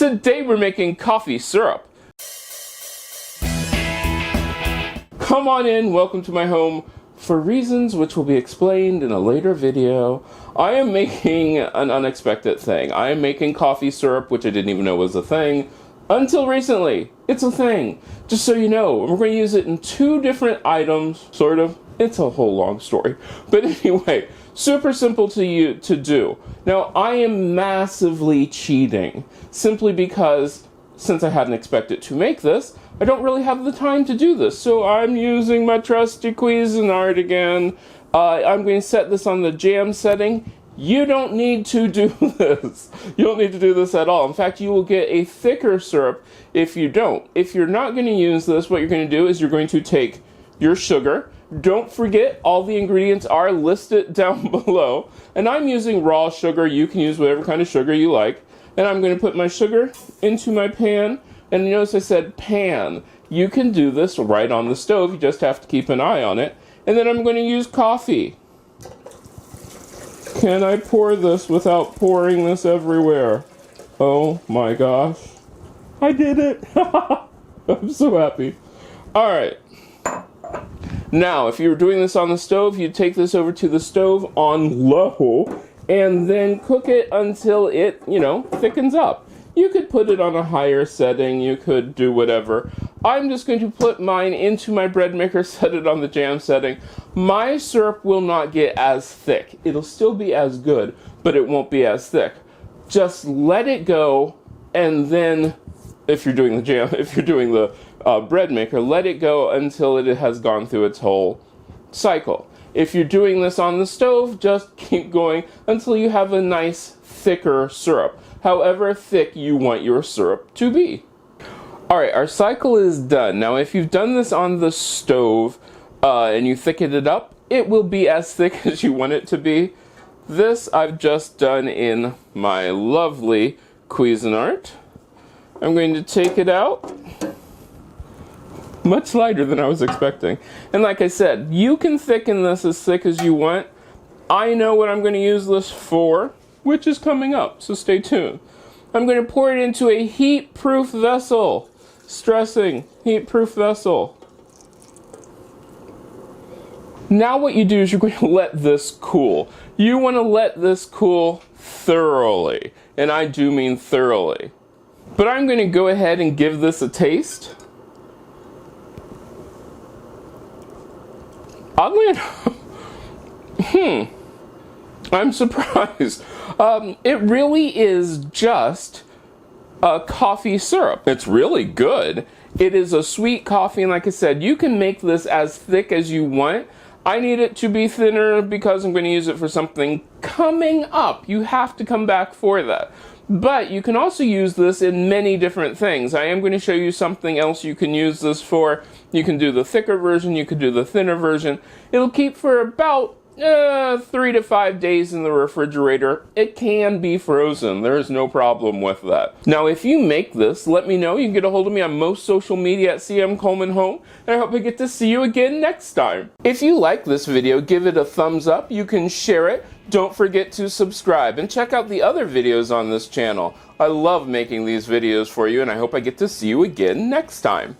Today we're making coffee syrup. Come on in, welcome to my home. For reasons which will be explained in a later video, I am making an unexpected thing. I am making coffee syrup, which I didn't even know was a thing until recently. It's a thing. Just so you know, we're going to use it in 2 different items, sort of. It's a whole long story. But anyway, super simple to do. Now, I am massively cheating, simply because since I hadn't expected to make this, I don't really have the time to do this. So I'm using my trusty Cuisinart again. I'm going to set this on the jam setting. You don't need to do this. You don't need to do this at all. In fact, you will get a thicker syrup if you don't. If you're not going to use this, what you're going to do is you're going to take your sugar. Don't forget, all the ingredients are listed down below. And I'm using raw sugar. You can use whatever kind of sugar you like. And I'm going to put my sugar into my pan. And notice I said pan. You can do this right on the stove. You just have to keep an eye on it. And then I'm going to use coffee. Can I pour this without pouring this everywhere? Oh my gosh. I did it. I'm so happy. All right. Now, if you were doing this on the stove, you'd take this over to the stove on low and then cook it until it, thickens up. You could put it on a higher setting, you could do whatever. I'm just going to put mine into my bread maker, set it on the jam setting. My syrup will not get as thick. It'll still be as good, but it won't be as thick. Just let it go, and then if you're doing the bread maker, let it go until it has gone through its whole cycle. If you're doing this on the stove, just keep going until you have a nice thicker syrup. However thick you want your syrup to be. Alright, our cycle is done. Now if you've done this on the stove and you thicken it up, it will be as thick as you want it to be. This I've just done in my lovely Cuisinart. I'm going to take it out. Much lighter than I was expecting. And like I said, you can thicken this as thick as you want. I know what I'm going to use this for, which is coming up, so stay tuned. I'm going to pour it into a heat-proof vessel. Stressing, heat-proof vessel. Now what you do is you're going to let this cool. You want to let this cool thoroughly, and I do mean thoroughly. But I'm going to go ahead and give this a taste. Oddly enough, I'm surprised. It really is just a coffee syrup. It's really good. It is a sweet coffee, and like I said, you can make this as thick as you want. I need it to be thinner because I'm going to use it for something coming up. You have to come back for that. But you can also use this in many different things. I am going to show you something else you can use this for. You can do the thicker version, you can do the thinner version. It'll keep for about 3 to 5 days in the refrigerator. It can be frozen. There is no problem with that. Now, if you make this, let me know. You can get a hold of me on most social media at CM Coleman Home, and I hope I get to see you again next time. If you like this video, give it a thumbs up. You can share it. Don't forget to subscribe and check out the other videos on this channel. I love making these videos for you, and I hope I get to see you again next time.